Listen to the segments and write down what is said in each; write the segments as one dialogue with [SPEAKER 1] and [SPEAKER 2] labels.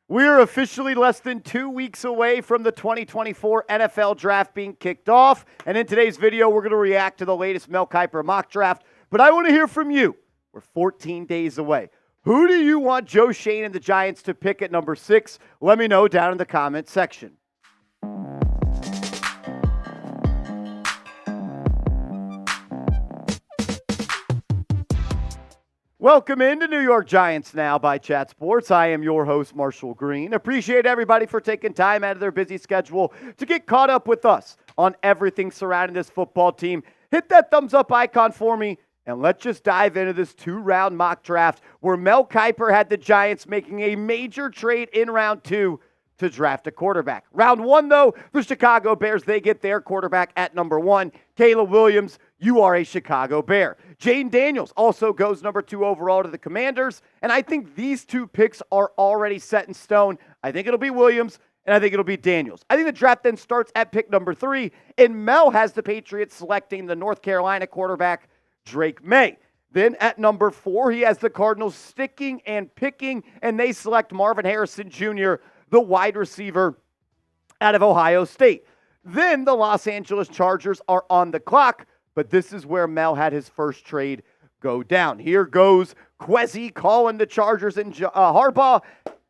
[SPEAKER 1] We're officially less than 2 weeks away from the 2024 NFL Draft being kicked off. And in today's video, we're going to react to the latest Mel Kiper Mock Draft. But I want to hear from you. We're 14 days away. Who do you want Joe Schoen and the Giants to pick at number 6? Let me know down in the comment section. Welcome into New York Giants Now by Chat Sports. I am your host, Marshall Green. Appreciate everybody for taking time out of their busy schedule to get caught up with us on everything surrounding this football team. Hit that thumbs up icon for me, and let's just dive into this 2-round mock draft where Mel Kiper had the Giants making a major trade in round 2 to draft a quarterback. Round 1, though, the Chicago Bears, they get their quarterback at number 1. Caleb Williams, you are a Chicago Bear. Jayden Daniels also goes number 2 overall to the Commanders, and I think these two picks are already set in stone. I think it'll be Williams, and I think it'll be Daniels. I think the draft then starts at pick number 3, and Mel has the Patriots selecting the North Carolina quarterback, Drake May. Then at number 4, he has the Cardinals sticking and picking, and they select Marvin Harrison Jr., the wide receiver out of Ohio State. Then the Los Angeles Chargers are on the clock, but this is where Mel had his first trade go down. Here goes Kwesi calling the Chargers and Harbaugh,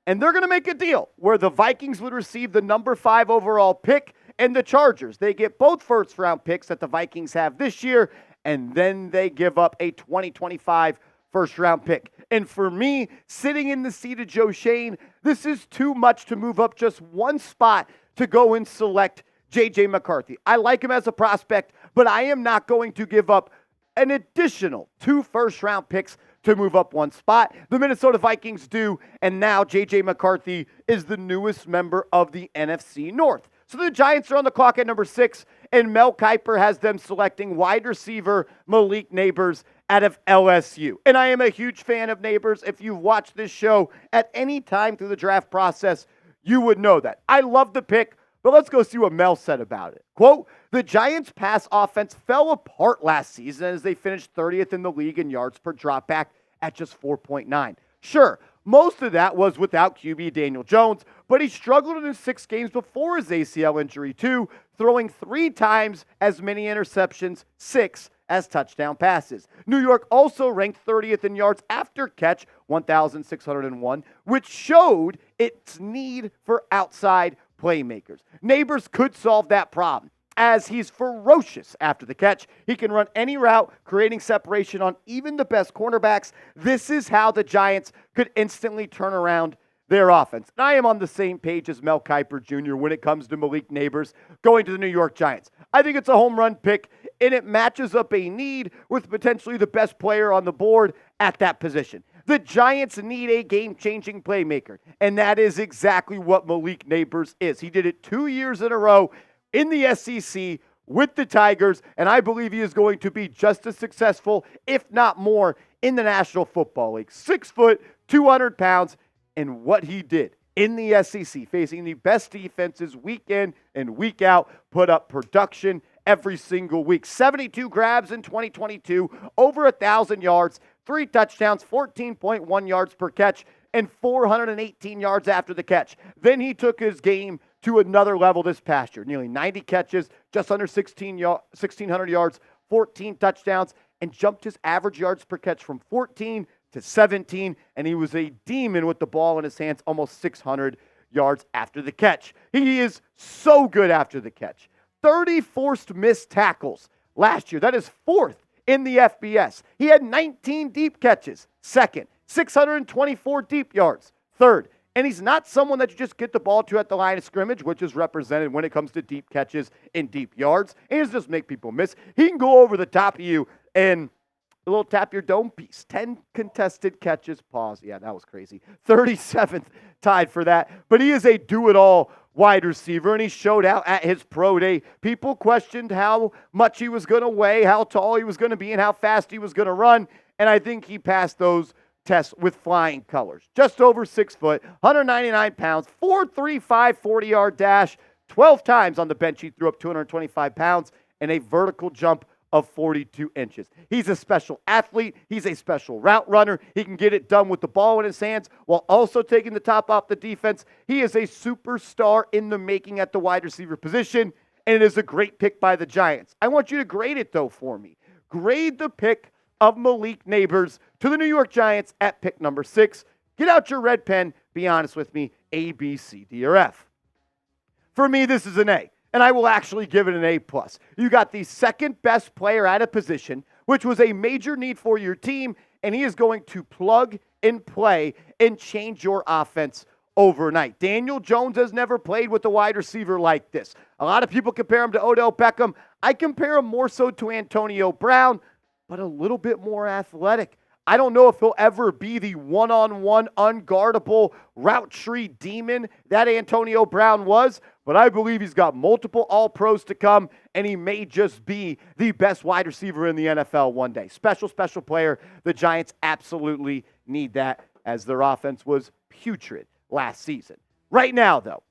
[SPEAKER 1] and they're going to make a deal where the Vikings would receive the number 5 overall pick, and the Chargers, they get both first-round picks that the Vikings have this year, and then they give up a 2025 first-round pick. And for me, sitting in the seat of Joe Schoen, this is too much to move up just one spot to go and select J.J. McCarthy. I like him as a prospect, but I am not going to give up an additional 2 first-round picks to move up one spot. The Minnesota Vikings do, and now J.J. McCarthy is the newest member of the NFC North. So the Giants are on the clock at number 6, and Mel Kiper has them selecting wide receiver Malik Nabers out of LSU. And I am a huge fan of Nabers. If you've watched this show at any time through the draft process, you would know that. I love the pick, but let's go see what Mel said about it. Quote, the Giants' pass offense fell apart last season as they finished 30th in the league in yards per dropback at just 4.9. Sure, most of that was without QB Daniel Jones, but he struggled in his 6 games before his ACL injury too, throwing 3 times as many interceptions, 6 as touchdown passes. New York also ranked 30th in yards after catch, 1,601, which showed its need for outside playmakers. Nabers could solve that problem, as he's ferocious after the catch. He can run any route, creating separation on even the best cornerbacks. This is how the Giants could instantly turn around their offense. And I am on the same page as Mel Kiper Jr. when it comes to Malik Nabers going to the New York Giants. I think it's a home run pick, and it matches up a need with potentially the best player on the board at that position. The Giants need a game-changing playmaker, and that is exactly what Malik Nabers is. He did it 2 years in a row in the SEC with the Tigers, and I believe he is going to be just as successful, if not more, in the National Football League. 6 foot, 200 pounds, and what he did in the SEC, facing the best defenses week in and week out, put up production every single week. 72 grabs in 2022, over 1,000 yards, 3 touchdowns, 14.1 yards per catch, and 418 yards after the catch. Then he took his game to another level this past year. Nearly 90 catches, just under 1,600 yards, 14 touchdowns, and jumped his average yards per catch from 14 to 17, and he was a demon with the ball in his hands, almost 600 yards after the catch. He is so good after the catch. 30 forced missed tackles last year. That is 4th in the FBS. He had 19 deep catches, 2nd. 624 deep yards, 3rd. And he's not someone that you just get the ball to at the line of scrimmage, which is represented when it comes to deep catches and deep yards. He doesn't just make people miss. He can go over the top of you and a little tap your dome piece. 10 contested catches. Pause. Yeah, that was crazy. 37th tied for that. But he is a do-it-all wide receiver, and he showed out at his pro day. People questioned how much he was going to weigh, how tall he was going to be, and how fast he was going to run. And I think he passed those tests with flying colors. Just over 6 foot, 199 pounds, 4.35 40-yard dash. 12 times on the bench he threw up 225 pounds, and a vertical jump of 42 inches. He's a special athlete. He's a special route runner. He can get it done with the ball in his hands while also taking the top off the defense. He is a superstar in the making at the wide receiver position, and it is a great pick by the Giants. I want you to grade it, though, for me. Grade the pick of Malik Nabers to the New York Giants at pick number 6. Get out your red pen. Be honest with me. A, B, C, D, or F. For me, this is an A, and I will actually give it an A+. You got the second best player at a position, which was a major need for your team, and he is going to plug and play and change your offense overnight. Daniel Jones has never played with a wide receiver like this. A lot of people compare him to Odell Beckham. I compare him more so to Antonio Brown, but a little bit more athletic. I don't know if he'll ever be the one-on-one, unguardable route tree demon that Antonio Brown was, but I believe he's got multiple All-Pros to come, and he may just be the best wide receiver in the NFL one day. Special player. The Giants absolutely need that, as their offense was putrid last season. Right now, though,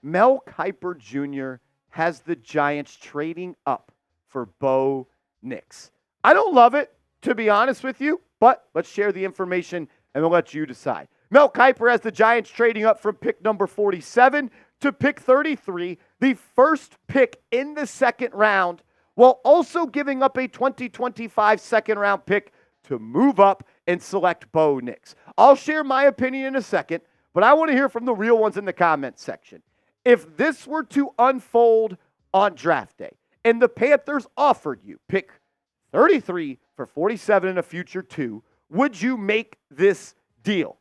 [SPEAKER 1] Mel Kiper Jr. has the Giants trading up for Bo Nix. I don't love it, to be honest with you, but let's share the information and we'll let you decide. Mel Kiper has the Giants trading up from pick number 47 to pick 33, the first pick in the second round, while also giving up a 2025 second round pick to move up and select Bo Nix. I'll share my opinion in a second, but I want to hear from the real ones in the comments section. If this were to unfold on draft day and the Panthers offered you pick 33 for 47 in a future 2, would you make this deal?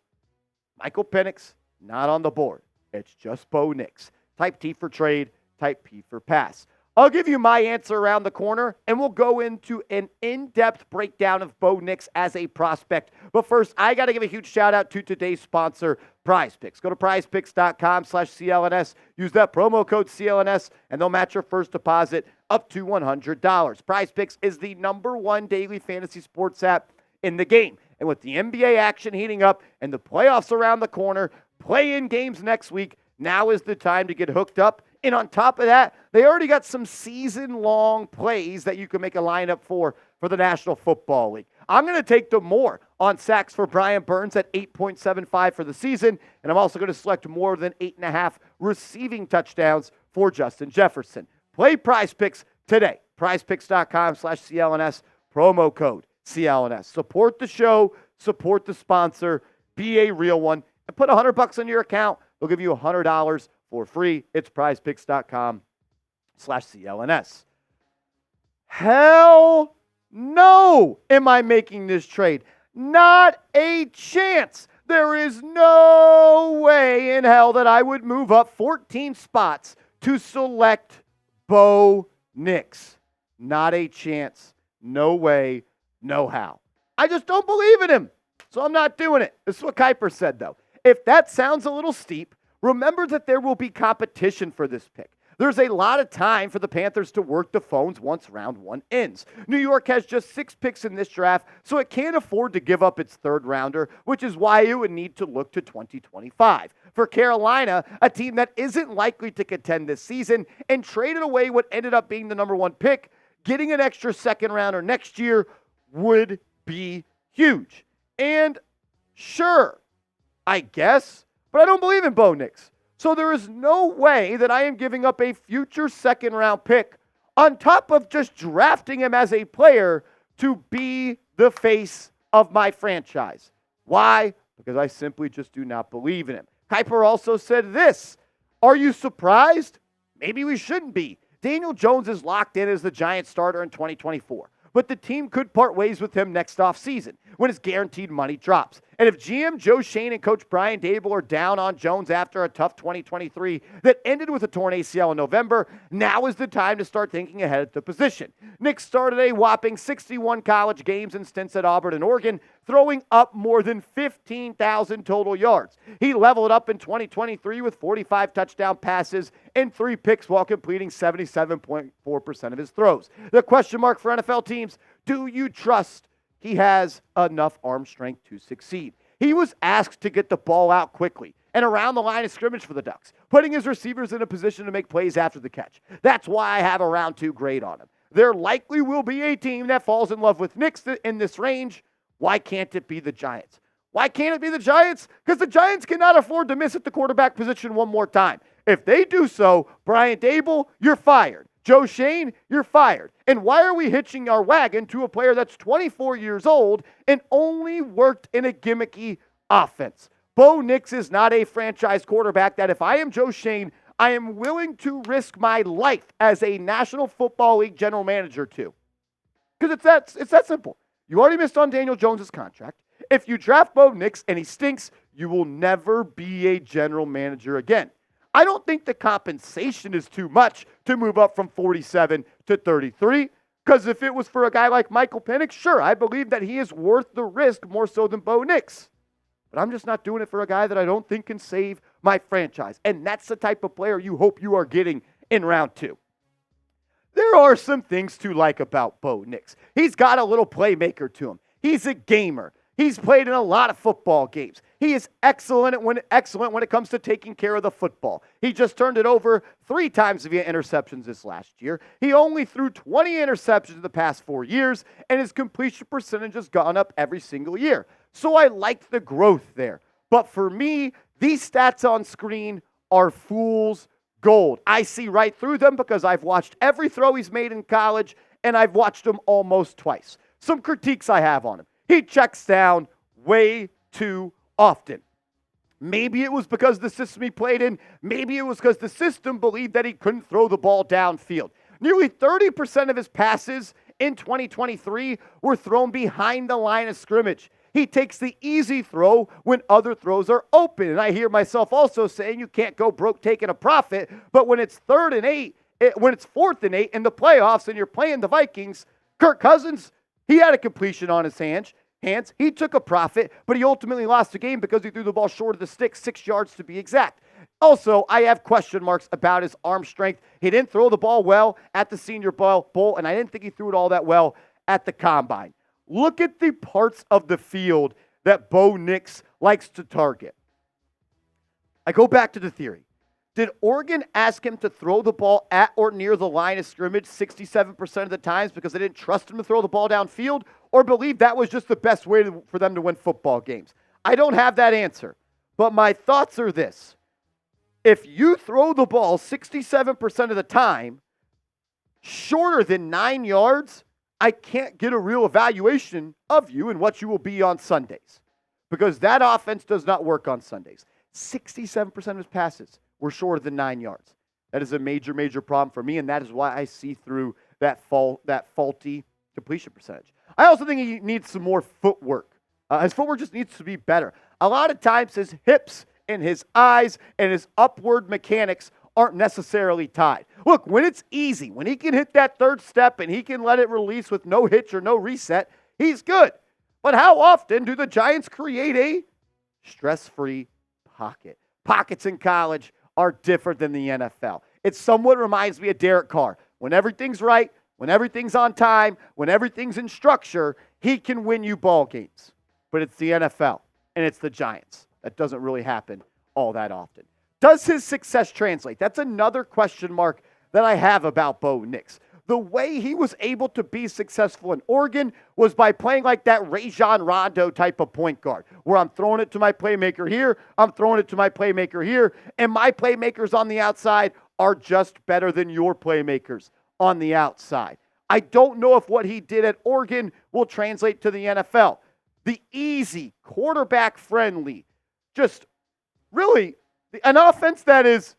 [SPEAKER 1] Michael Penix, not on the board. It's just Bo Nix. Type T for trade, type P for pass. I'll give you my answer around the corner, and we'll go into an in-depth breakdown of Bo Nix as a prospect. But first, I got to give a huge shout-out to today's sponsor, PrizePicks. Go to prizepicks.com/CLNS. Use that promo code CLNS, and they'll match your first deposit up to $100. PrizePicks is the #1 daily fantasy sports app in the game. And with the NBA action heating up and the playoffs around the corner, play-in games next week, now is the time to get hooked up. And on top of that, they already got some season-long plays that you can make a lineup for the National Football League. I'm going to take the more on sacks for Brian Burns at 8.75 for the season, and I'm also going to select more than 8.5 receiving touchdowns for Justin Jefferson. Play PrizePicks today. PrizePicks.com/CLNS, promo code CLNS. Support the show, support the sponsor, be a real one, and put $100 in your account. They'll give you $100 for free. It's prizepicks.com/CLNS. Hell no am I making this trade. Not a chance. There is no way in hell that I would move up 14 spots to select Bo Nix. Not a chance. No way. No how. I just don't believe in him. So I'm not doing it. This is what Kiper said, though. If that sounds a little steep, remember that there will be competition for this pick. There's a lot of time for the Panthers to work the phones once round 1 ends. New York has just 6 picks in this draft, so it can't afford to give up its third rounder, which is why it would need to look to 2025. For Carolina, a team that isn't likely to contend this season and traded away what ended up being the #1 pick, getting an extra second rounder next year would be huge. And sure, I guess, but I don't believe in Bo Nix. So there is no way that I am giving up a future second-round pick on top of just drafting him as a player to be the face of my franchise. Why? Because I simply just do not believe in him. Kiper also said this. Are you surprised? Maybe we shouldn't be. Daniel Jones is locked in as the Giants starter in 2024. But the team could part ways with him next offseason when his guaranteed money drops. And if GM Joe Schoen and Coach Brian Daboll are down on Jones after a tough 2023 that ended with a torn ACL in November, now is the time to start thinking ahead at the position. Nick started a whopping 61 college games and stints at Auburn and Oregon, throwing up more than 15,000 total yards. He leveled up in 2023 with 45 touchdown passes and 3 picks while completing 77.4% of his throws. The question mark for NFL teams, do you trust he has enough arm strength to succeed? He was asked to get the ball out quickly and around the line of scrimmage for the Ducks, putting his receivers in a position to make plays after the catch. That's why I have a round 2 grade on him. there likely will be a team that falls in love with Nix in this range. Why can't it be the Giants? Why can't it be the Giants? Because the Giants cannot afford to miss at the quarterback position one more time. If they do so, Brian Daboll, you're fired. Joe Schoen, you're fired. And why are we hitching our wagon to a player that's 24 years old and only worked in a gimmicky offense? Bo Nix is not a franchise quarterback that if I am Joe Schoen, I am willing to risk my life as a National Football League general manager to. Because it's that simple. You already missed on Daniel Jones' contract. If you draft Bo Nix and he stinks, you will never be a general manager again. I don't think the compensation is too much to move up from 47 to 33. Because if it was for a guy like Michael Penix, sure, I believe that he is worth the risk more so than Bo Nix. But I'm just not doing it for a guy that I don't think can save my franchise. And that's the type of player you hope you are getting in round 2. There are some things to like about Bo Nix. He's got a little playmaker to him. He's a gamer. He's played in a lot of football games. He is excellent when it comes to taking care of the football. He just turned it over 3 times via interceptions this last year. He only threw 20 interceptions in the past 4 years, and his completion percentage has gone up every single year. So I like the growth there. But for me, these stats on screen are fool's gold. I see right through them because I've watched every throw he's made in college, and I've watched him almost twice. Some critiques I have on him. He checks down way too often. Maybe it was because the system he played in. Maybe it was because the system believed that he couldn't throw the ball downfield. Nearly 30% of his passes in 2023 were thrown behind the line of scrimmage. He takes the easy throw when other throws are open. And I hear myself also saying you can't go broke taking a profit, but when it's 4th and 8 in the playoffs and you're playing the Vikings, Kirk Cousins, he had a completion on his hands. He took a profit, but he ultimately lost the game because he threw the ball short of the stick, 6 yards to be exact. Also, I have question marks about his arm strength. He didn't throw the ball well at the Senior Bowl, and I didn't think he threw it all that well at the Combine. Look at the parts of the field that Bo Nix likes to target. I go back to the theory. Did Oregon ask him to throw the ball at or near the line of scrimmage 67% of the times because they didn't trust him to throw the ball downfield, or believe that was just the best way for them to win football games? I don't have that answer, but my thoughts are this. If you throw the ball 67% of the time, shorter than 9 yards, I can't get a real evaluation of you and what you will be on Sundays, because that offense does not work on Sundays. 67% of his passes were shorter than 9 yards. That is a major, major problem for me, and that is why I see through that faulty completion percentage. I also think he needs some more footwork. His footwork just needs to be better. A lot of times his hips and his eyes and his upward mechanics aren't necessarily tied. Look, when it's easy, when he can hit that third step and he can let it release with no hitch or no reset, he's good. But how often do the Giants create a stress-free pocket? Pockets in college are different than the NFL. It somewhat reminds me of Derek Carr. When everything's right, when everything's on time, when everything's in structure, he can win you ball games. But it's the NFL, and it's the Giants. That doesn't really happen all that often. Does his success translate? That's another question mark that I have about Bo Nix. The way he was able to be successful in Oregon was by playing like that Rajon Rondo type of point guard, where I'm throwing it to my playmaker here, I'm throwing it to my playmaker here, and my playmakers on the outside are just better than your playmakers on the outside. I don't know if what he did at Oregon will translate to the NFL. The easy, quarterback-friendly, just really an offense that is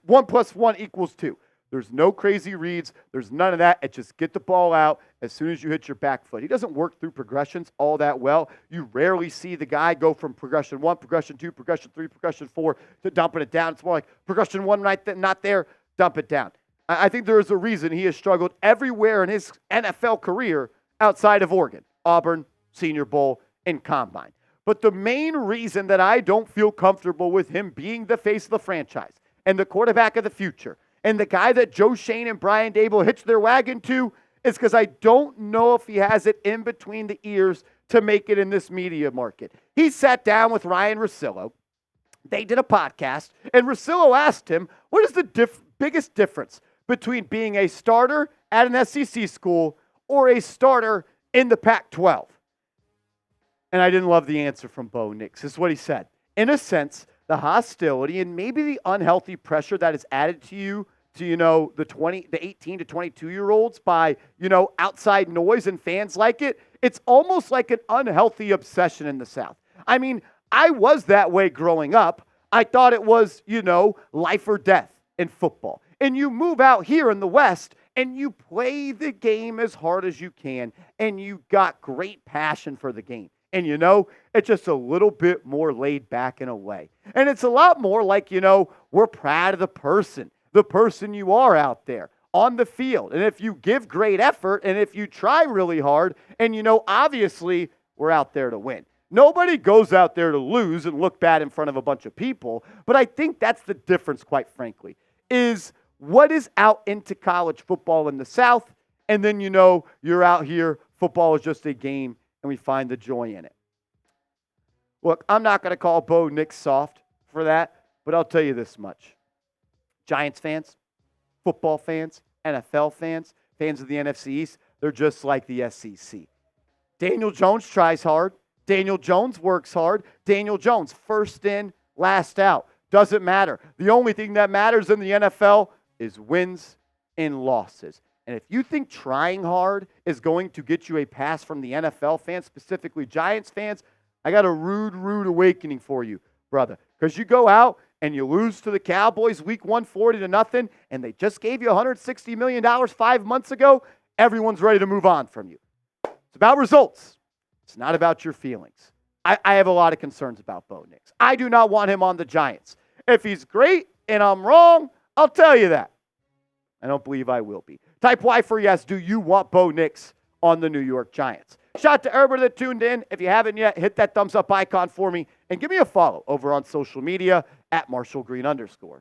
[SPEAKER 1] 1 + 1 = 2. There's no crazy reads. There's none of that. It's just get the ball out as soon as you hit your back foot. He doesn't work through progressions all that well. You rarely see the guy go from progression 1, progression 2, progression 3, progression 4 to dumping it down. It's more like progression 1 not there, dump it down. I think there is a reason he has struggled everywhere in his NFL career outside of Oregon, Auburn, Senior Bowl, and Combine. But the main reason that I don't feel comfortable with him being the face of the franchise and the quarterback of the future and the guy that Joe Schoen and Brian Daboll hitched their wagon to is because I don't know if he has it in between the ears to make it in this media market. He sat down with Ryan Russillo. They did a podcast, and Russillo asked him, what is the biggest difference between being a starter at an SEC school or a starter in the Pac-12? And I didn't love the answer from Bo Nix. This is what he said. In a sense, the hostility and maybe the unhealthy pressure that is added to you, to, the 18 to 22-year-olds by, outside noise and fans like it, it's almost like an unhealthy obsession in the South. I mean, I was that way growing up. I thought it was, life or death in football. And you move out here in the West and you play the game as hard as you can, and you got great passion for the game. And it's just a little bit more laid back in a way. And it's a lot more like, we're proud of the person you are out there on the field. And if you give great effort and if you try really hard, and obviously we're out there to win. Nobody goes out there to lose and look bad in front of a bunch of people. But I think that's the difference, quite frankly, is what is out into college football in the South. And then, you're out here, football is just a game, and we find the joy in it. Look, I'm not going to call Bo Nix soft for that, but I'll tell you this much. Giants fans, football fans, NFL fans, fans of the NFC East, they're just like the SEC. Daniel Jones tries hard. Daniel Jones works hard. Daniel Jones, first in, last out. Doesn't matter. The only thing that matters in the NFL is wins and losses. And if you think trying hard is going to get you a pass from the NFL fans, specifically Giants fans, I got a rude awakening for you, brother. Because you go out and you lose to the Cowboys week 1, 40-0, and they just gave you $160 million 5 months ago, everyone's ready to move on from you. It's about results. It's not about your feelings. I have a lot of concerns about Bo Nix. I do not want him on the Giants. If he's great and I'm wrong, I'll tell you that. I don't believe I will be. Type Y for yes. Do you want Bo Nix on the New York Giants? Shout out to everybody that tuned in. If you haven't yet, hit that thumbs up icon for me and give me a follow over on social media at @MarshallGreen_.